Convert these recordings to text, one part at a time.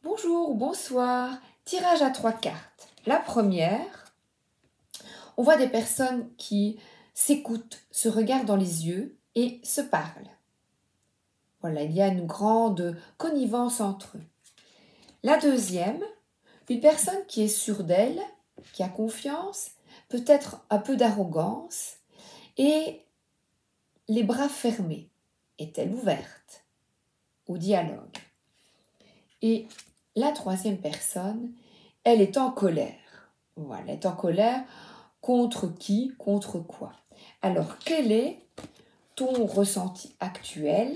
Bonjour, bonsoir. Tirage à 3 cartes. La première, on voit des personnes qui s'écoutent, se regardent dans les yeux et se parlent. Voilà, il y a une grande connivence entre eux. La deuxième, une personne qui est sûre d'elle, qui a confiance, peut-être un peu d'arrogance et les bras fermés. Est-elle ouverte au dialogue? Et la troisième personne, elle est en colère. Voilà, elle est en colère contre qui, contre quoi. Alors, quel est ton ressenti actuel?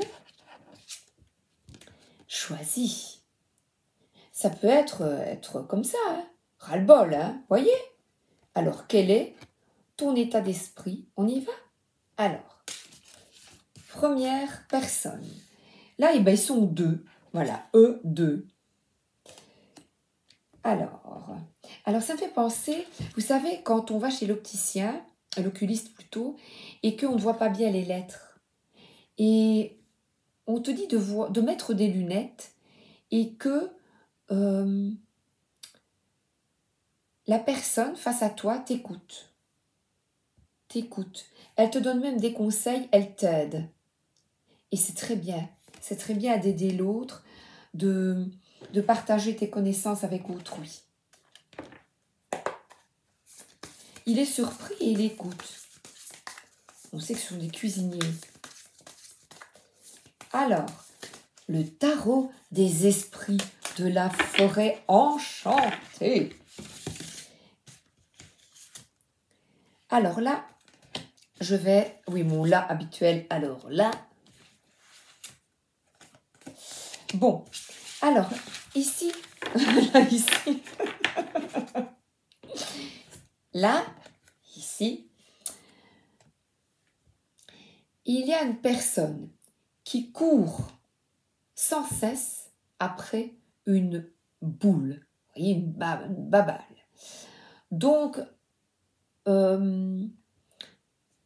Choisis. Ça peut être comme ça, hein, ras-le-bol, hein, voyez? Alors, quel est ton état d'esprit? On y va? Alors, première personne. Là, eh ben, ils sont deux. Voilà, eux, deux. Alors, ça me fait penser, vous savez, quand on va chez l'opticien, l'oculiste plutôt, et qu'on ne voit pas bien les lettres, et on te dit de mettre des lunettes, et que la personne face à toi t'écoute. Elle te donne même des conseils, elle t'aide. Et c'est très bien d'aider l'autre, de partager tes connaissances avec autrui. Il est surpris et il écoute. On sait que ce sont des cuisiniers. Alors, le tarot des esprits de la forêt enchantée. Alors là, je vais... Oui, mon là habituel. Alors là... Bon, alors, ici... là, ici... là, ici... Il y a une personne qui court sans cesse après une boule, vous voyez, une babale. Donc, il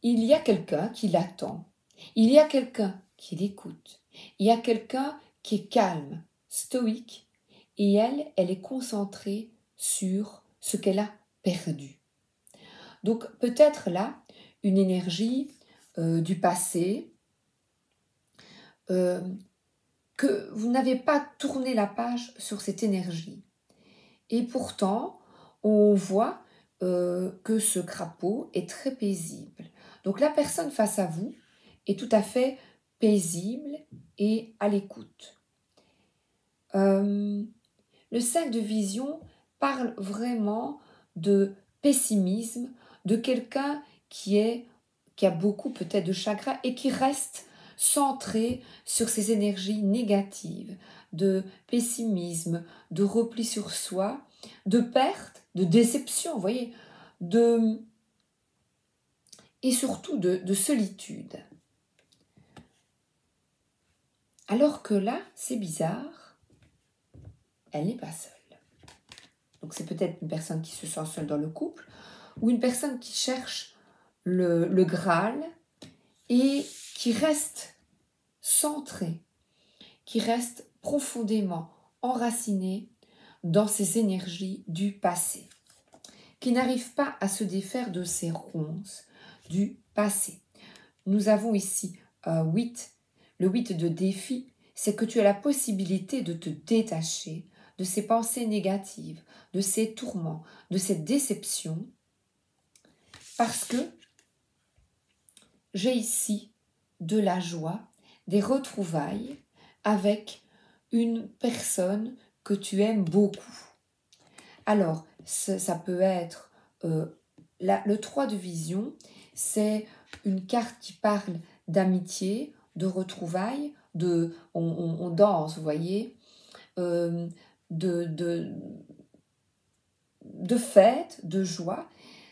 y a quelqu'un qui l'attend, il y a quelqu'un qui l'écoute, il y a quelqu'un qui est calme, stoïque, et elle est concentrée sur ce qu'elle a perdu. Donc, peut-être là, une énergie du passé, que vous n'avez pas tourné la page sur cette énergie. Et pourtant, on voit que ce crapaud est très paisible. Donc la personne face à vous est tout à fait paisible et à l'écoute. Le 5 de vision parle vraiment de pessimisme, de quelqu'un qui a beaucoup peut-être de chagrin et qui reste centré sur ses énergies négatives, de pessimisme, de repli sur soi, de perte, de déception, vous voyez, et surtout de solitude. Alors que là, c'est bizarre, elle n'est pas seule. Donc c'est peut-être une personne qui se sent seule dans le couple, ou une personne qui cherche le Graal et qui reste centrée, qui reste profondément enracinée dans ses énergies du passé, qui n'arrive pas à se défaire de ses ronces du passé. Nous avons ici un 8. Le 8 de défi, c'est que tu as la possibilité de te détacher de ces pensées négatives, de ces tourments, de cette déception, parce que j'ai ici de la joie, des retrouvailles avec une personne que tu aimes beaucoup. Alors, ça peut être le 3 de vision, c'est une carte qui parle d'amitié, de retrouvailles, on danse, vous voyez, de fête, de joie.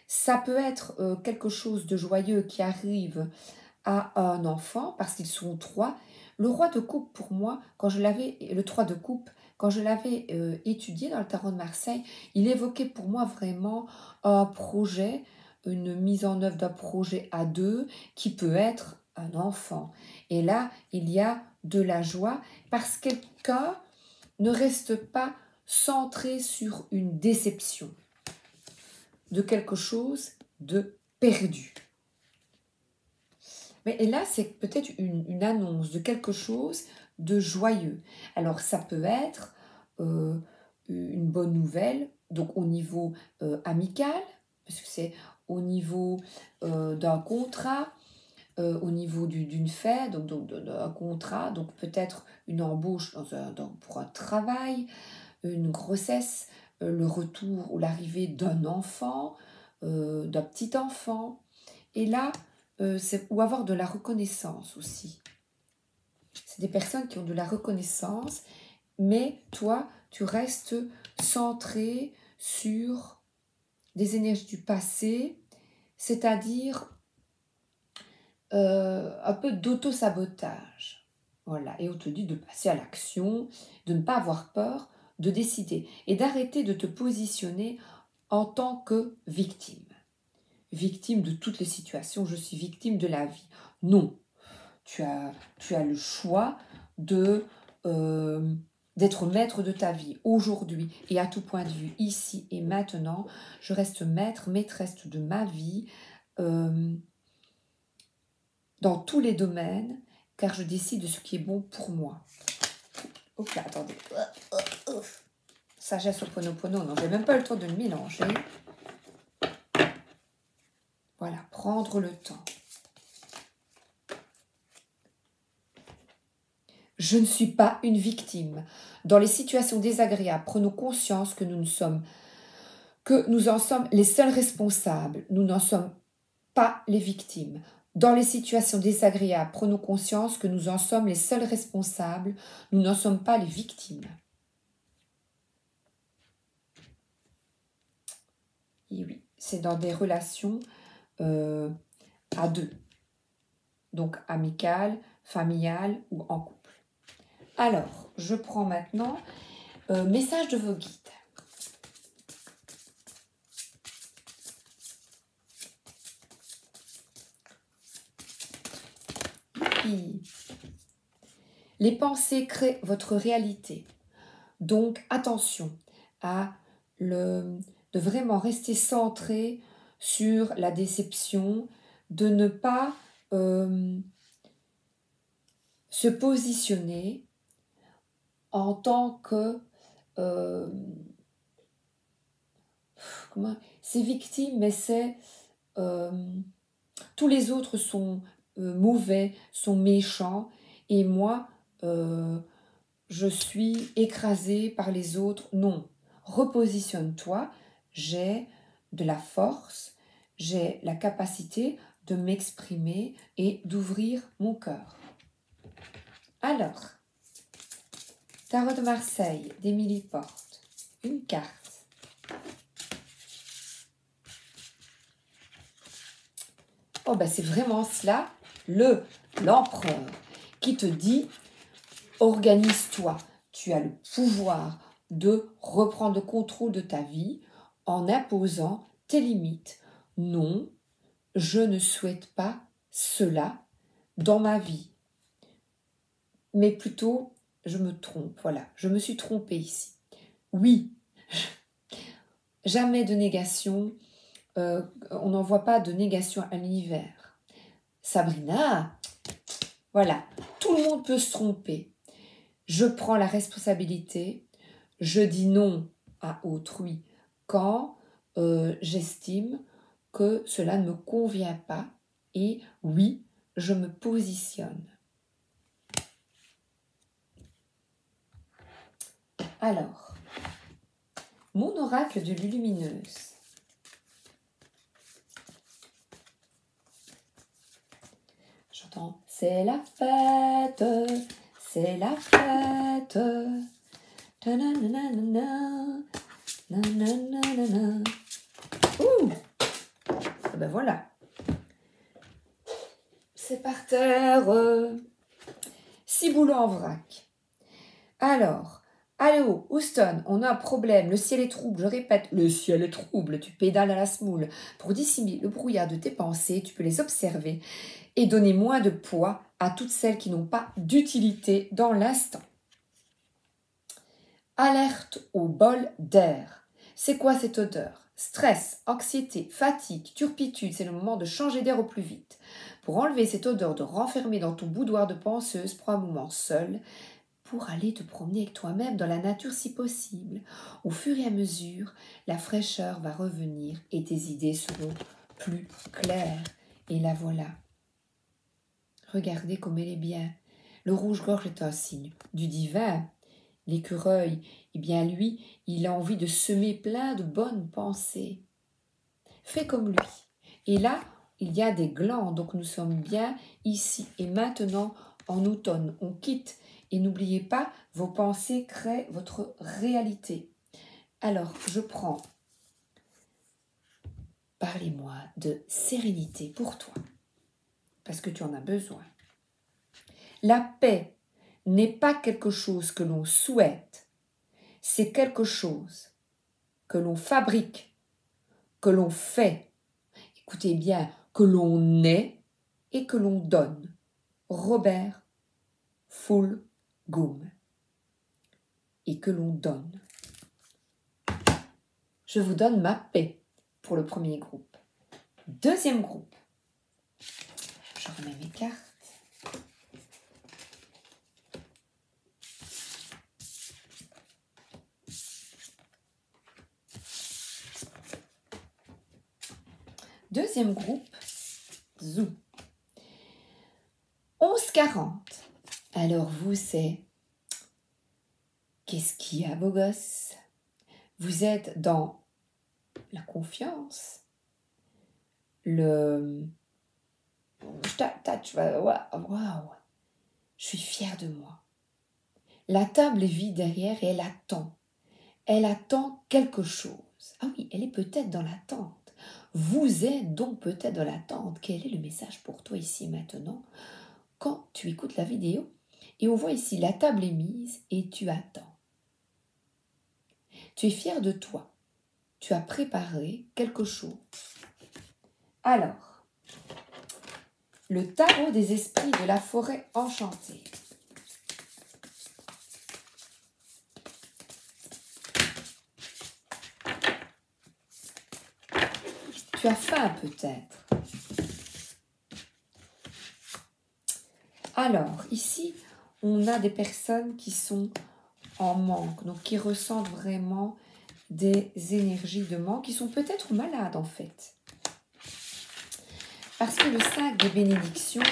Ça peut être quelque chose de joyeux qui arrive à un enfant, parce qu'ils sont 3. Le roi de coupe, pour moi, le 3 de coupe, quand je l'avais étudié dans le tarot de Marseille, il évoquait pour moi vraiment un projet, une mise en œuvre d'un projet à 2 qui peut être un enfant. Et là, il y a de la joie parce que quelqu'un ne reste pas centré sur une déception, de quelque chose de perdu. Mais là, c'est peut-être une annonce de quelque chose de joyeux. Alors, ça peut être une bonne nouvelle, donc au niveau amical, parce que c'est au niveau d'un contrat, au niveau d'une fête, donc d'un contrat, donc peut-être une embauche pour un travail, une grossesse, le retour ou l'arrivée d'un enfant, d'un petit enfant. Et là, ou avoir de la reconnaissance aussi. C'est des personnes qui ont de la reconnaissance, mais toi, tu restes centré sur des énergies du passé, c'est-à-dire un peu d'auto-sabotage. Voilà. Et on te dit de passer à l'action, de ne pas avoir peur, de décider et d'arrêter de te positionner en tant que victime. Victime de toutes les situations, je suis victime de la vie. Non, tu as le choix d'être maître de ta vie aujourd'hui et à tout point de vue, ici et maintenant. Je reste maître, maîtresse de ma vie dans tous les domaines, car je décide de ce qui est bon pour moi. Ok, attendez. Sagesse Ho'oponopono, non, j'ai même pas le temps de le mélanger. Voilà, prendre le temps. Je ne suis pas une victime. Dans les situations désagréables, prenons conscience que nous en sommes les seuls responsables. Nous n'en sommes pas les victimes. Dans les situations désagréables, prenons conscience que nous en sommes les seuls responsables. Nous n'en sommes pas les victimes. Et oui, c'est dans des relations à deux. Donc amicales, familiales ou en couple. Alors, je prends maintenant message de vos guides. Les pensées créent votre réalité. Donc, attention de vraiment rester centré sur la déception, de ne pas se positionner en tant que c'est victime, mais c'est tous les autres sont mauvais, sont méchants, et moi je suis écrasée par les autres. Non, repositionne-toi, j'ai de la force, j'ai la capacité de m'exprimer et d'ouvrir mon cœur. Alors, Tarot de Marseille d'Émilie Porte, une carte. Oh ben c'est vraiment cela, l'empereur qui te dit organise-toi, tu as le pouvoir de reprendre le contrôle de ta vie en imposant tes limites. Non, je ne souhaite pas cela dans ma vie. Mais plutôt, je me trompe, voilà, je me suis trompée ici. Oui, jamais de négation, on n'en voit pas de négation à l'univers. Sabrina, voilà, tout le monde peut se tromper. Je prends la responsabilité, je dis non à autrui quand j'estime que cela ne me convient pas et oui, je me positionne. Alors, mon oracle de Lulumineuse. J'entends, c'est la fête, c'est la fête. Ouh, ben voilà. C'est par terre. 6 boulots en vrac. Alors, allô, Houston, on a un problème. Le ciel est trouble. Je répète, le ciel est trouble. Tu pédales à la semoule. Pour dissimuler le brouillard de tes pensées, tu peux les observer et donner moins de poids à toutes celles qui n'ont pas d'utilité dans l'instant. Alerte au bol d'air. C'est quoi cette odeur? Stress, anxiété, fatigue, turpitude, c'est le moment de changer d'air au plus vite. Pour enlever cette odeur de renfermer dans ton boudoir de penseuse, prends un moment seul pour aller te promener avec toi-même dans la nature si possible. Au fur et à mesure, la fraîcheur va revenir et tes idées seront plus claires. Et la voilà. Regardez comme elle est bien. Le rouge-gorge est un signe du divin. L'écureuil, eh bien lui, il a envie de semer plein de bonnes pensées. Fais comme lui. Et là, il y a des glands, donc nous sommes bien ici et maintenant en automne. On quitte et n'oubliez pas, vos pensées créent votre réalité. Alors, je prends, parlez-moi de sérénité pour toi, parce que tu en as besoin. La paix n'est pas quelque chose que l'on souhaite, c'est quelque chose que l'on fabrique, que l'on fait, écoutez bien, que l'on est et que l'on donne. Robert Fulghum. Et que l'on donne. Je vous donne ma paix pour le premier groupe. Deuxième groupe. Je remets mes cartes. Deuxième groupe, Zou. 11h40. Alors vous, c'est... Qu'est-ce qu'il y a, beau gosse? Vous êtes dans la confiance, le... Waouh, je suis fière de moi. La table est vide derrière et elle attend. Elle attend quelque chose. Ah oui, elle est peut-être dans l'attente. Vous êtes donc peut-être dans l'attente. Quel est le message pour toi ici maintenant quand tu écoutes la vidéo? Et on voit ici, la table est mise et tu attends. Tu es fier de toi. Tu as préparé quelque chose. Alors, le tarot des esprits de la forêt enchantée. Tu as faim peut-être. Alors, ici, on a des personnes qui sont en manque, donc qui ressentent vraiment des énergies de manque, qui sont peut-être malades en fait. Parce que le 5 des bénédictions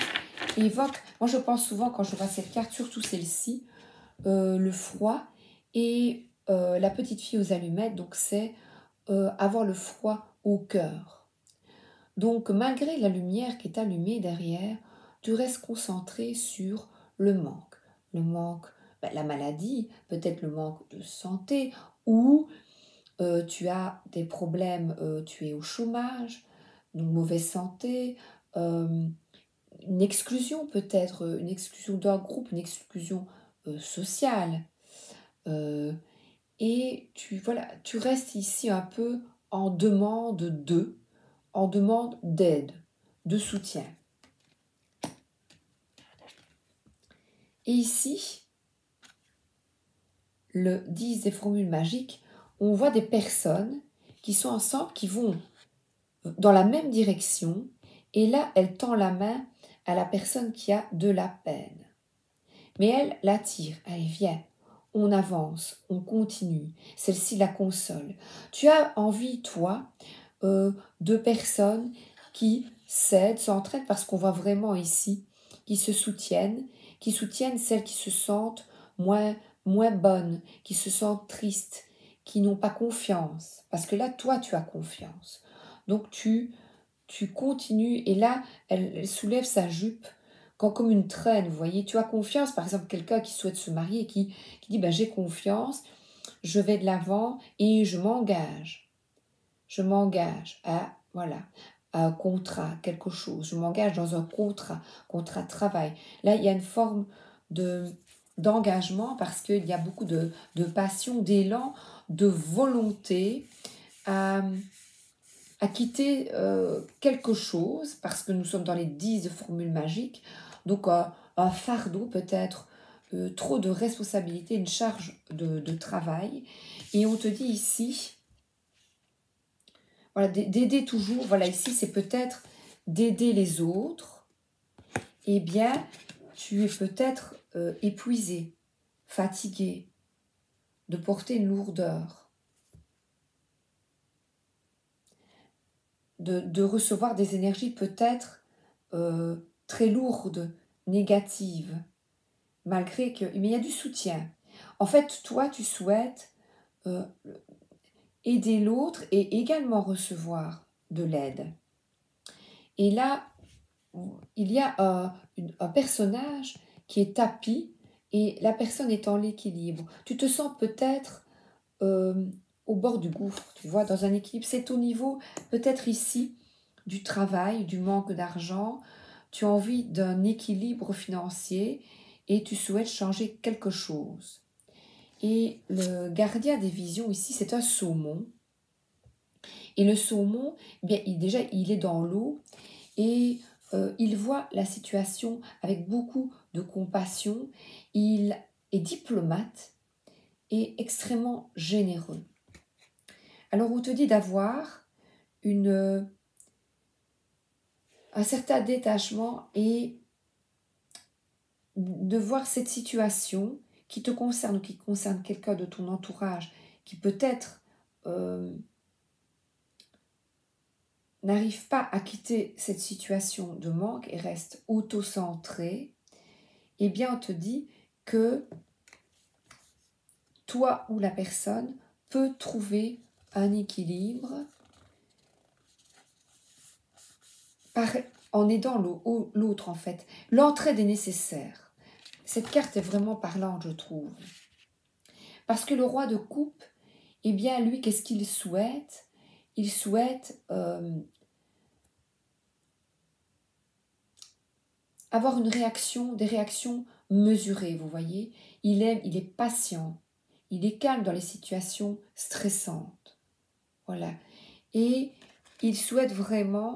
évoque, moi je pense souvent quand je vois cette carte, surtout celle-ci, le froid et la petite fille aux allumettes, donc c'est avoir le froid au cœur. Donc, malgré la lumière qui est allumée derrière, tu restes concentré sur le manque. Le manque, la maladie, peut-être le manque de santé, ou tu as des problèmes, tu es au chômage, une mauvaise santé, une exclusion peut-être, une exclusion d'un groupe, une exclusion sociale. Et tu restes ici un peu en demande en demande d'aide, de soutien. Et ici, le 10 des formules magiques, on voit des personnes qui sont ensemble, qui vont dans la même direction, et là, elle tend la main à la personne qui a de la peine. Mais elle l'attire, allez, viens, on avance, on continue, celle-ci la console. Tu as envie, toi, de personnes qui s'aident, s'entraident, parce qu'on voit vraiment ici, qui se soutiennent, celles qui se sentent moins bonnes, qui se sentent tristes, qui n'ont pas confiance. Parce que là, toi, tu as confiance. Donc, tu continues, et là, elle soulève sa jupe comme une traîne, vous voyez. Tu as confiance, par exemple, quelqu'un qui souhaite se marier, qui dit, ben, j'ai confiance, je vais de l'avant et je m'engage. Je m'engage à, voilà, à un contrat, quelque chose. Je m'engage dans un contrat de travail. Là, il y a une forme d'engagement parce qu'il y a beaucoup de passion, d'élan, de volonté à quitter quelque chose, parce que nous sommes dans les 10 formules magiques. Donc, un fardeau peut-être, trop de responsabilités, une charge de travail. Et on te dit ici, voilà, d'aider toujours, voilà, ici c'est peut-être d'aider les autres. Eh bien, tu es peut-être épuisé, fatigué, de porter une lourdeur, de recevoir des énergies peut-être très lourdes, négatives, malgré que... Mais il y a du soutien. En fait, toi, tu souhaites aider l'autre et également recevoir de l'aide. Et là, il y a un personnage qui est tapis et la personne est en l'équilibre. Tu te sens peut-être au bord du gouffre, tu vois, dans un équilibre. C'est au niveau, peut-être ici, du travail, du manque d'argent. Tu as envie d'un équilibre financier et tu souhaites changer quelque chose. Et le gardien des visions ici, c'est un saumon. Et le saumon, eh bien, déjà, il est dans l'eau et il voit la situation avec beaucoup de compassion. Il est diplomate et extrêmement généreux. Alors, on te dit d'avoir un certain détachement et de voir cette situation qui te concerne ou qui concerne quelqu'un de ton entourage qui peut-être n'arrive pas à quitter cette situation de manque et reste auto-centré, eh bien on te dit que toi ou la personne peut trouver un équilibre en aidant l'autre en fait. L'entraide est nécessaire. Cette carte est vraiment parlante, je trouve. Parce que le roi de coupe, eh bien lui, qu'est-ce qu'il souhaite? Il souhaite avoir des réactions mesurées, vous voyez. Il est patient, il est calme dans les situations stressantes. Voilà. Et il souhaite vraiment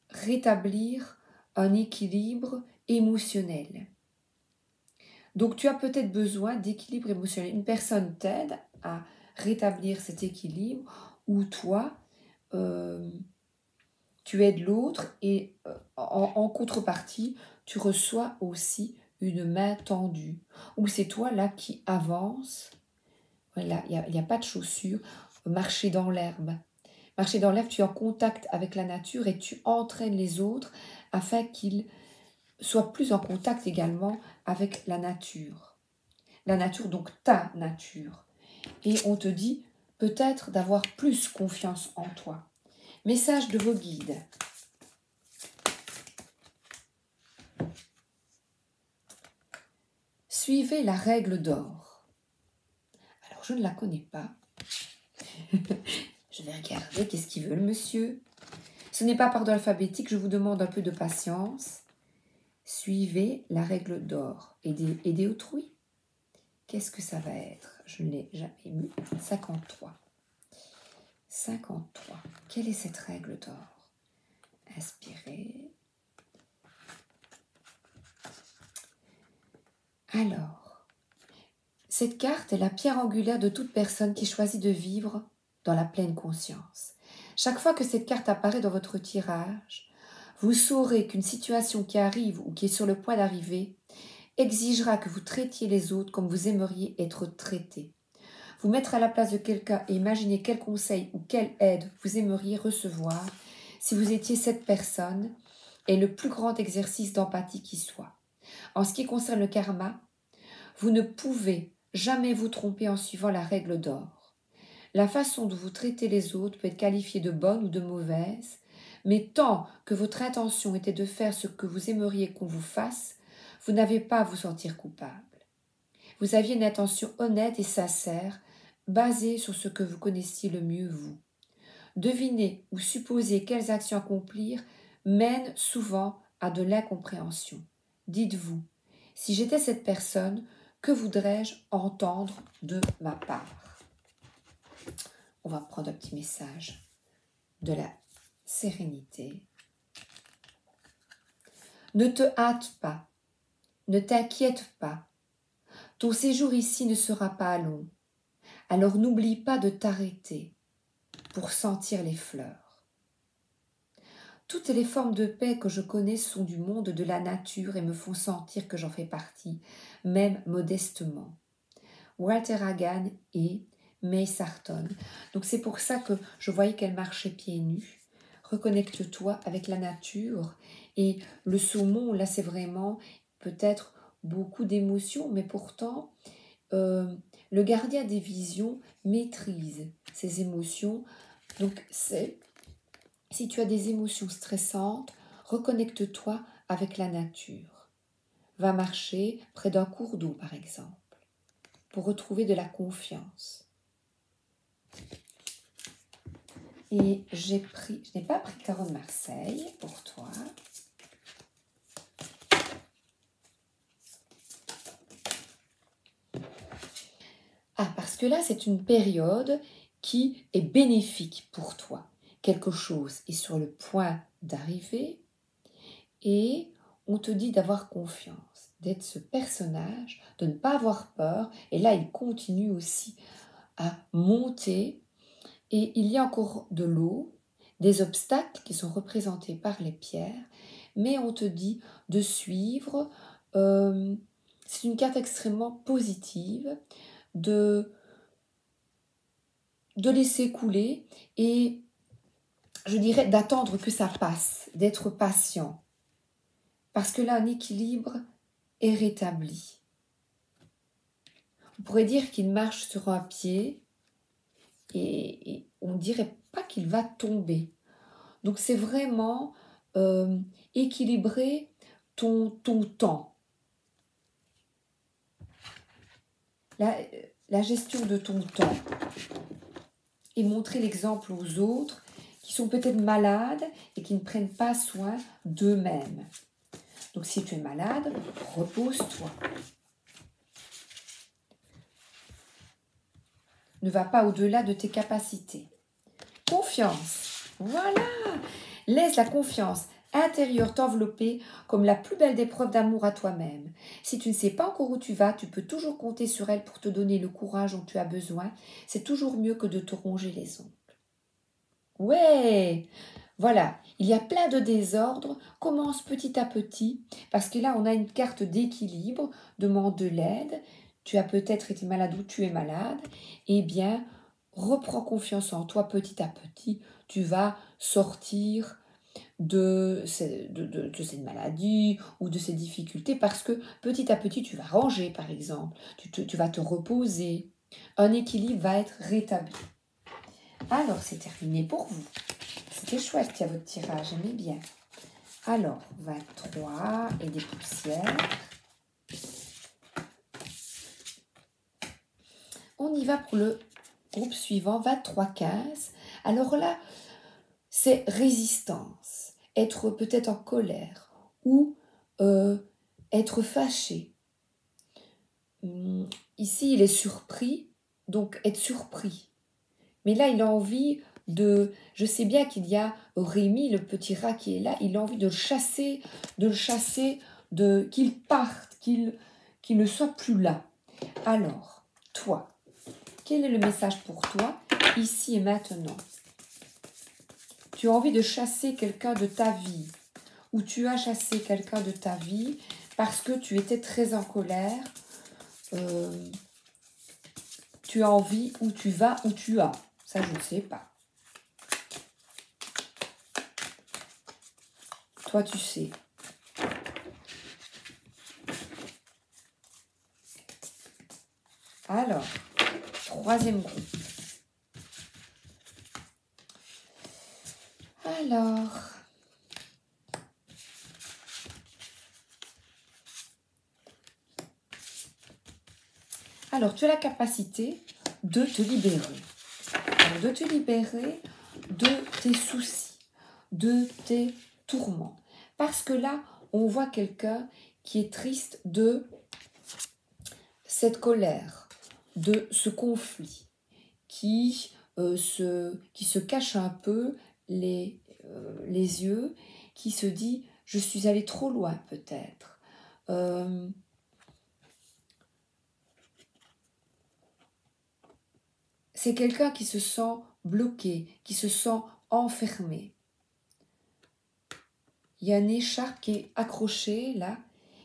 rétablir un équilibre émotionnel. Donc tu as peut-être besoin d'équilibre émotionnel. Une personne t'aide à rétablir cet équilibre ou toi, tu aides l'autre et en contrepartie, tu reçois aussi une main tendue. Ou c'est toi là qui avance. Voilà, il n'y a pas de chaussures. Marcher dans l'herbe. Marcher dans l'herbe, tu es en contact avec la nature et tu entraînes les autres afin qu'ils soient plus en contact également avec la nature. La nature, donc ta nature. Et on te dit peut-être d'avoir plus confiance en toi. Message de vos guides. Suivez la règle d'or. Alors, je ne la connais pas. Je vais regarder qu'est-ce qu'il veut le monsieur. Ce n'est pas par ordre alphabétique, je vous demande un peu de patience. Suivez la règle d'or. Aider autrui. Qu'est-ce que ça va être? Je ne l'ai jamais mis. 53. 53. Quelle est cette règle d'or? Inspirez. Alors, cette carte est la pierre angulaire de toute personne qui choisit de vivre dans la pleine conscience. Chaque fois que cette carte apparaît dans votre tirage, vous saurez qu'une situation qui arrive ou qui est sur le point d'arriver exigera que vous traitiez les autres comme vous aimeriez être traités. Vous mettre à la place de quelqu'un et imaginer quel conseil ou quelle aide vous aimeriez recevoir si vous étiez cette personne est le plus grand exercice d'empathie qui soit. En ce qui concerne le karma, vous ne pouvez jamais vous tromper en suivant la règle d'or. La façon dont vous traitez les autres peut être qualifiée de bonne ou de mauvaise, mais tant que votre intention était de faire ce que vous aimeriez qu'on vous fasse, vous n'avez pas à vous sentir coupable. Vous aviez une intention honnête et sincère, basée sur ce que vous connaissiez le mieux vous. Deviner ou supposer quelles actions accomplir mène souvent à de l'incompréhension. Dites-vous, si j'étais cette personne, que voudrais-je entendre de ma part? On va prendre un petit message de la sérénité. Ne te hâte pas, ne t'inquiète pas. Ton séjour ici ne sera pas long. Alors n'oublie pas de t'arrêter pour sentir les fleurs. Toutes les formes de paix que je connais sont du monde de la nature et me font sentir que j'en fais partie, même modestement. Walter Hagan et May Sarton. Donc c'est pour ça que je voyais qu'elle marchait pieds nus. Reconnecte-toi avec la nature. Et le saumon, là, c'est vraiment peut-être beaucoup d'émotions, mais pourtant, le gardien des visions maîtrise ses émotions. Donc, si tu as des émotions stressantes, reconnecte-toi avec la nature. Va marcher près d'un cours d'eau, par exemple, pour retrouver de la confiance. Et je n'ai pas pris le tarot de Marseille pour toi. Ah, parce que là, c'est une période qui est bénéfique pour toi. Quelque chose est sur le point d'arriver et on te dit d'avoir confiance, d'être ce personnage, de ne pas avoir peur. Et là, il continue aussi à monter. Et il y a encore de l'eau, des obstacles qui sont représentés par les pierres, mais on te dit de suivre. C'est une carte extrêmement positive, de laisser couler et je dirais d'attendre que ça passe, d'être patient. Parce que là, un équilibre est rétabli. On pourrait dire qu'il marche sur un pied et on ne dirait pas qu'il va tomber. Donc c'est vraiment équilibrer ton temps. La gestion de ton temps. Et montrer l'exemple aux autres qui sont peut-être malades et qui ne prennent pas soin d'eux-mêmes. Donc si tu es malade, repose-toi. Ne va pas au-delà de tes capacités. Confiance. Voilà. Laisse la confiance intérieure t'envelopper comme la plus belle des preuves d'amour à toi-même. Si tu ne sais pas encore où tu vas, tu peux toujours compter sur elle pour te donner le courage dont tu as besoin. C'est toujours mieux que de te ronger les ongles. Ouais, voilà, il y a plein de désordres, commence petit à petit, parce que là on a une carte d'équilibre, demande de l'aide, tu as peut-être été malade ou tu es malade, eh bien reprends confiance en toi petit à petit, tu vas sortir de cette maladie ou de ces difficultés, parce que petit à petit tu vas ranger par exemple, tu vas te reposer, un équilibre va être rétabli. Alors c'est terminé pour vous. C'était chouette, il y a votre tirage, j'aimais bien. Alors, 23 et des poussières. On y va pour le groupe suivant, 23-15. Alors là, c'est résistance, être peut-être en colère ou être fâché. Ici, il est surpris, donc être surpris. Mais là, il a envie de... Je sais bien qu'il y a Rémi, le petit rat qui est là, il a envie de le chasser, qu'il parte, qu'il ne soit plus là. Alors, toi, quel est le message pour toi, ici et maintenant? Tu as envie de chasser quelqu'un de ta vie, ou tu as chassé quelqu'un de ta vie parce que tu étais très en colère. Tu as envie, où tu vas, où tu as. Ça, je ne sais pas. Toi, tu sais. Alors, troisième groupe. Alors, tu as la capacité de te libérer. Alors, de te libérer de tes soucis, de tes tourments. Parce que là, on voit quelqu'un qui est triste de cette colère, de ce conflit, qui se cache un peu les yeux, qui se dit « je suis allé trop loin peut-être c'est quelqu'un qui se sent bloqué, qui se sent enfermé. Il y a une écharpe qui est accrochée là,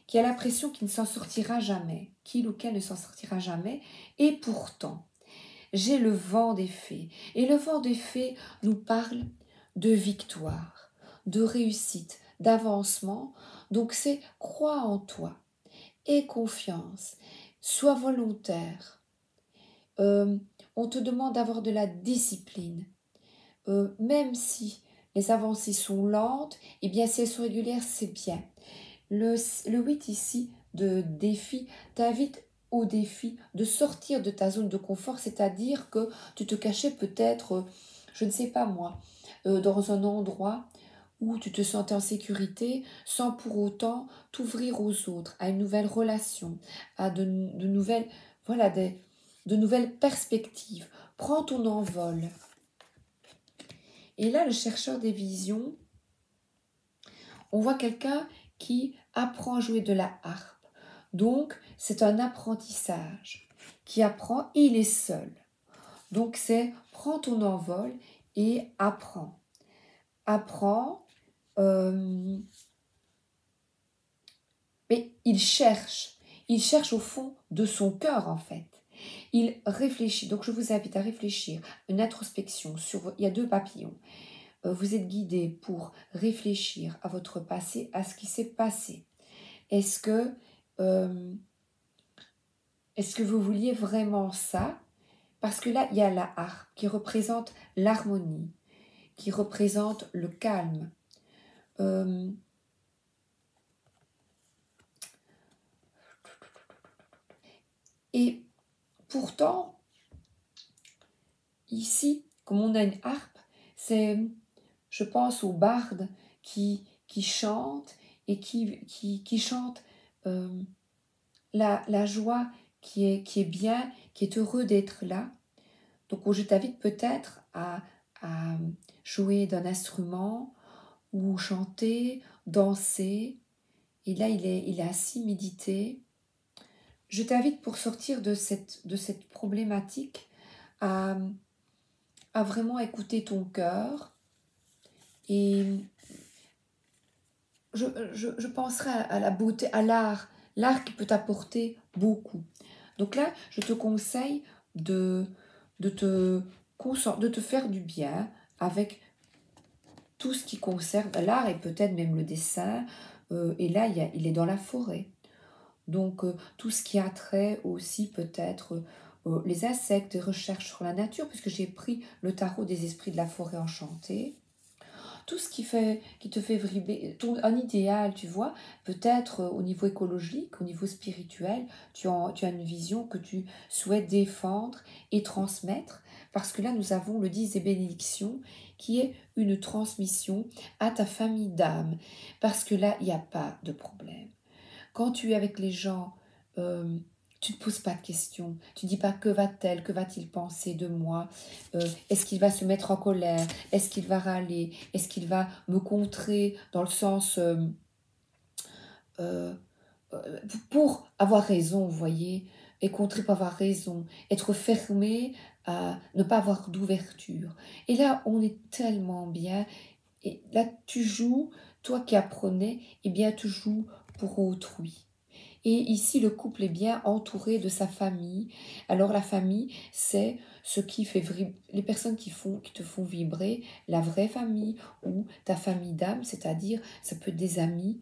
qui a l'impression qu'il ne s'en sortira jamais, qu'il ou qu'elle ne s'en sortira jamais, et pourtant, j'ai le vent des fées. Et le vent des fées nous parle de victoire, de réussite, d'avancement. Donc c'est crois en toi, aie confiance, sois volontaire. On te demande d'avoir de la discipline. Même si les avancées sont lentes, eh bien si elles sont régulières, c'est bien. Le 8 ici de défi t'invite au défi de sortir de ta zone de confort, c'est-à-dire que tu te cachais peut-être, je ne sais pas moi, dans un endroit où tu te sentais en sécurité sans pour autant t'ouvrir aux autres, à une nouvelle relation, à de nouvelles, voilà, de nouvelles perspectives. Prends ton envol. Et là, le chercheur des visions, on voit quelqu'un qui apprend à jouer de la harpe. Donc, c'est un apprentissage qui apprend, il est seul. Donc, c'est prends ton envol et apprends. Apprends, mais il cherche au fond de son cœur en fait. Il réfléchit, donc je vous invite à réfléchir, une introspection, il y a 2 papillons. Vous êtes guidé pour réfléchir à votre passé, à ce qui s'est passé. Est-ce que vous vouliez vraiment ça? Parce que là, il y a la harpe qui représente l'harmonie, qui représente le calme. Et pourtant, ici, comme on a une harpe, je pense aux bardes qui chantent et qui chantent la joie qui est bien, qui est heureux d'être là. Donc je t'invite peut-être à jouer d'un instrument ou chanter, danser. Et là, il est assis, méditer. Je t'invite pour sortir de cette problématique à vraiment écouter ton cœur. Et je penserai à la beauté, à l'art qui peut t'apporter beaucoup. Donc là, je te conseille de te faire du bien avec tout ce qui concerne l'art et peut-être même le dessin. Et là, il est dans la forêt. Donc, tout ce qui a trait aussi peut-être les insectes, des recherches sur la nature, puisque j'ai pris le tarot des esprits de la forêt enchantée. Tout ce qui te fait vibrer, un idéal, tu vois, peut-être au niveau écologique, au niveau spirituel, tu as une vision que tu souhaites défendre et transmettre, parce que là, nous avons le 10 des bénédictions, qui est une transmission à ta famille d'âme, parce que là, il n'y a pas de problème. Quand tu es avec les gens, tu ne te poses pas de questions. Tu ne dis pas que va-t-elle, que va-t-il penser de moi, est-ce qu'il va se mettre en colère, est-ce qu'il va râler, est-ce qu'il va me contrer dans le sens pour avoir raison, vous voyez, et contrer pour avoir raison, être fermé à ne pas avoir d'ouverture. Et là, on est tellement bien. Et là, tu joues, toi qui apprenais, eh bien, tu joues pour autrui. Et ici, le couple est bien entouré de sa famille. Alors, la famille, c'est ce qui fait les personnes qui te font vibrer, la vraie famille ou ta famille d'âme, c'est-à-dire, ça peut être des amis,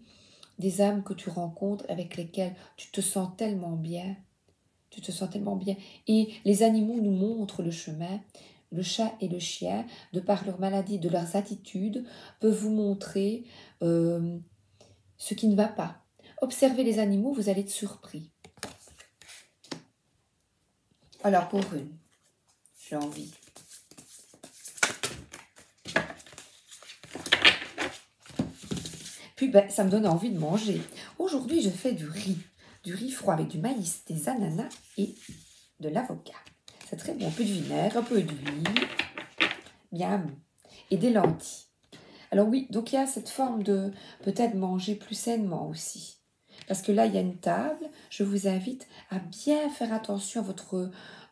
des âmes que tu rencontres avec lesquelles tu te sens tellement bien. Tu te sens tellement bien. Et les animaux nous montrent le chemin. Le chat et le chien, de par leur maladie, de leurs attitudes, peuvent vous montrer ce qui ne va pas. Observez les animaux, vous allez être surpris. Alors, pour une, j'ai envie. Puis, ça me donne envie de manger. Aujourd'hui, je fais du riz froid avec du maïs, des ananas et de l'avocat. C'est très bon, un peu de vinaigre, un peu d'huile, bien, et des lentilles. Alors oui, donc il y a cette forme de peut-être manger plus sainement aussi. Parce que là, il y a une table, je vous invite à bien faire attention à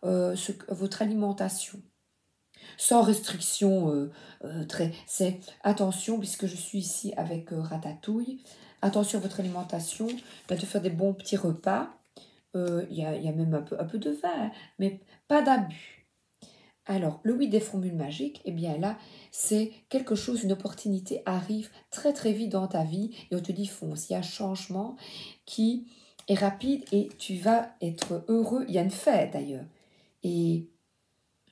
votre alimentation. Sans restriction c'est attention, puisque je suis ici avec Ratatouille, attention à votre alimentation, de faire des bons petits repas. Il y a même un peu de vin, mais pas d'abus. Alors, le 8 des formules magiques, eh bien là, c'est quelque chose, une opportunité arrive très très vite dans ta vie et on te dit fonce. Il y a un changement qui est rapide et tu vas être heureux. Il y a une fête d'ailleurs. Et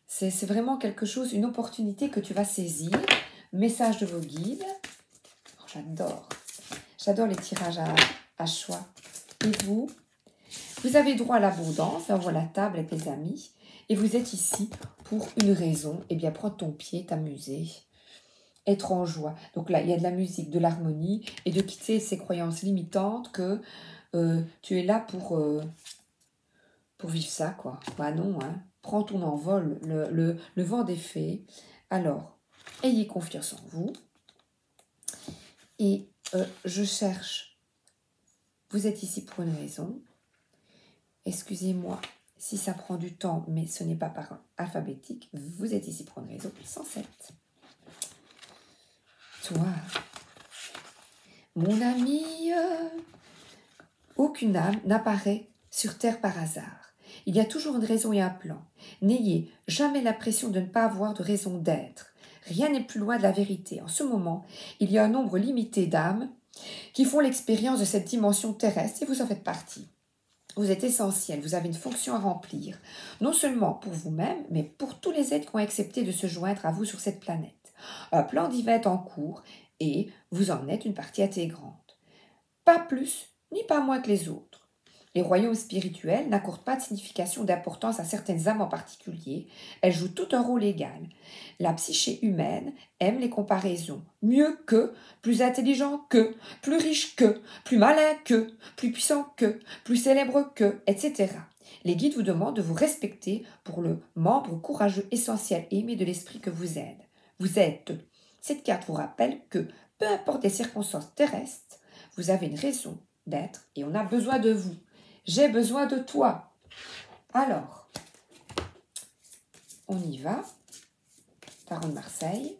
c'est vraiment quelque chose, une opportunité que tu vas saisir. Message de vos guides. Oh, j'adore les tirages à choix. Et vous avez droit à l'abondance, on voit la table avec les amis. Et vous êtes ici pour une raison, eh bien prendre ton pied, t'amuser, être en joie. Donc là, il y a de la musique, de l'harmonie et de quitter ces croyances limitantes que tu es là pour vivre ça, quoi. Bah non, hein. Prends ton envol, le vent des fées. Alors, ayez confiance en vous. Et je cherche, vous êtes ici pour une raison. Excusez-moi si ça prend du temps, mais ce n'est pas par alphabétique. Vous êtes ici pour une raison. 107. Toi, mon ami, aucune âme n'apparaît sur Terre par hasard. Il y a toujours une raison et un plan. N'ayez jamais l'impression de ne pas avoir de raison d'être. Rien n'est plus loin de la vérité. En ce moment, il y a un nombre limité d'âmes qui font l'expérience de cette dimension terrestre et vous en faites partie. Vous êtes essentiel, vous avez une fonction à remplir, non seulement pour vous-même, mais pour tous les êtres qui ont accepté de se joindre à vous sur cette planète. Un plan divin est en cours et vous en êtes une partie intégrante. Pas plus ni pas moins que les autres. Les royaumes spirituels n'accordent pas de signification d'importance à certaines âmes en particulier, elles jouent tout un rôle égal. La psyché humaine aime les comparaisons. Mieux que, plus intelligent que, plus riche que, plus malin que, plus puissant que, plus célèbre que, etc. Les guides vous demandent de vous respecter pour le membre courageux, essentiel et aimé de l'esprit que vous êtes. Vous êtes. Cette carte vous rappelle que, peu importe les circonstances terrestres, vous avez une raison d'être et on a besoin de vous. J'ai besoin de toi. Alors, on y va. Tarot de Marseille.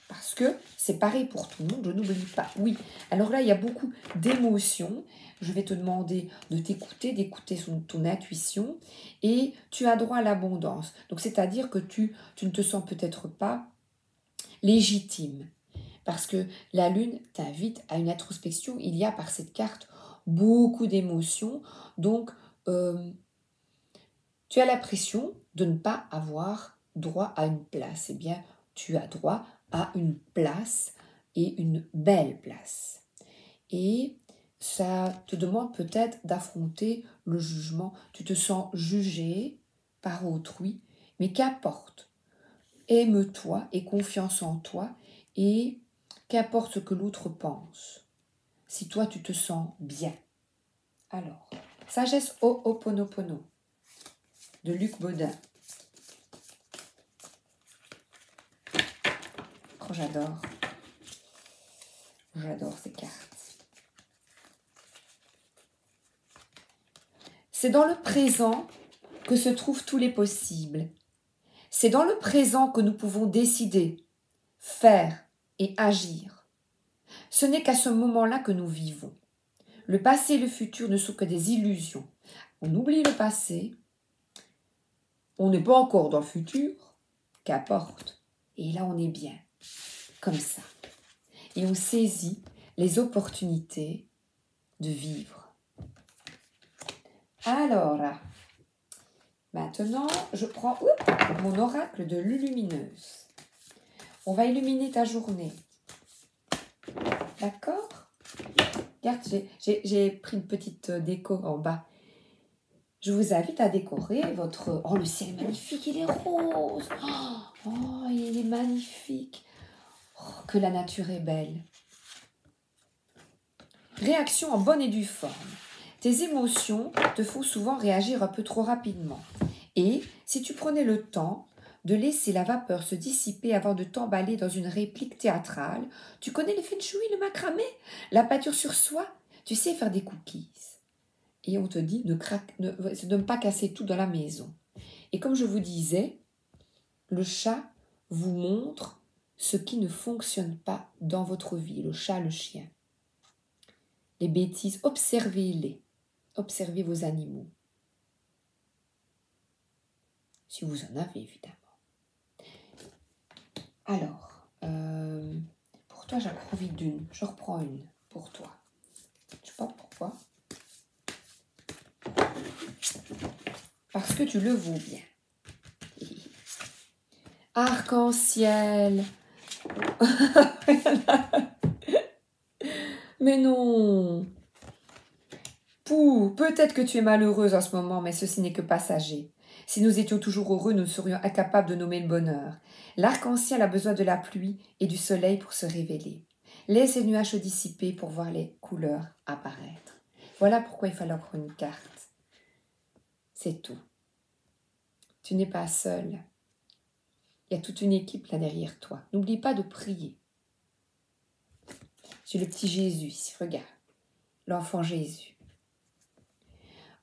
Parce que c'est pareil pour tout le monde, je n'oublie pas. Oui, alors là, il y a beaucoup d'émotions. Je vais te demander de t'écouter, d'écouter ton intuition. Et tu as droit à l'abondance. Donc, c'est-à-dire que tu ne te sens peut-être pas légitime. Parce que la Lune t'invite à une introspection. Il y a par cette carte beaucoup d'émotions. Donc, tu as l'impression de ne pas avoir droit à une place. Eh bien, tu as droit à une place et une belle place. Et ça te demande peut-être d'affronter le jugement. Tu te sens jugé par autrui, mais qu'importe. Aime-toi et confiance en toi et qu'importe ce que l'autre pense, si toi tu te sens bien. Alors, Sagesse Ho'oponopono de Luc Baudin. Oh, j'adore ces cartes. C'est dans le présent que se trouvent tous les possibles. C'est dans le présent que nous pouvons décider, faire et agir. Ce n'est qu'à ce moment-là que nous vivons. Le passé et le futur ne sont que des illusions. On oublie le passé, on n'est pas encore dans le futur, qu'importe. Et là, on est bien, comme ça. Et on saisit les opportunités de vivre. Alors, maintenant, je prends mon oracle de l'Ulumineuse. On va illuminer ta journée. D'accord? Regarde, j'ai pris une petite déco en bas. Je vous invite à décorer votre... Oh, le ciel est magnifique, il est rose. Oh, il est magnifique. Oh, que la nature est belle. Réaction en bonne et due forme. Tes émotions te font souvent réagir un peu trop rapidement. Et si tu prenais le temps de laisser la vapeur se dissiper avant de t'emballer dans une réplique théâtrale, tu connais le feng shui, le macramé, la peinture sur soie, tu sais faire des cookies. et on te dit de ne pas casser tout dans la maison. Et comme je vous disais, le chat vous montre ce qui ne fonctionne pas dans votre vie, le chat, le chien. Les bêtises, observez-les. Observez vos animaux. Si vous en avez, évidemment. Alors, pour toi, j'ai encore envie d'une. Je reprends une pour toi. Je sais pas pourquoi. Parce que tu le vaux bien. Arc-en-ciel. Mais non. Pou, peut-être que tu es malheureuse en ce moment, mais ceci n'est que passager. Si nous étions toujours heureux, nous serions incapables de nommer le bonheur. L'arc-en-ciel a besoin de la pluie et du soleil pour se révéler. Laisse les nuages se dissiper pour voir les couleurs apparaître. Voilà pourquoi il fallait encore une carte. C'est tout. Tu n'es pas seul. Il y a toute une équipe là derrière toi. N'oublie pas de prier. C'est le petit Jésus ici, regarde. L'enfant Jésus.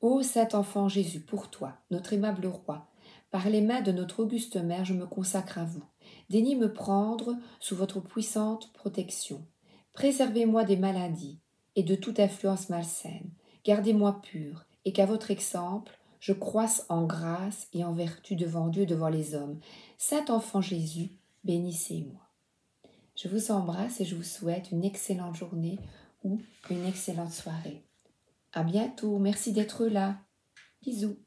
Ô saint enfant Jésus, pour toi, notre aimable roi, par les mains de notre auguste mère, je me consacre à vous. Daignez me prendre sous votre puissante protection. Préservez-moi des maladies et de toute influence malsaine. Gardez-moi pur et qu'à votre exemple, je croisse en grâce et en vertu devant Dieu, devant les hommes. Saint enfant Jésus, bénissez-moi. Je vous embrasse et je vous souhaite une excellente journée ou une excellente soirée. À bientôt, merci d'être là. Bisous.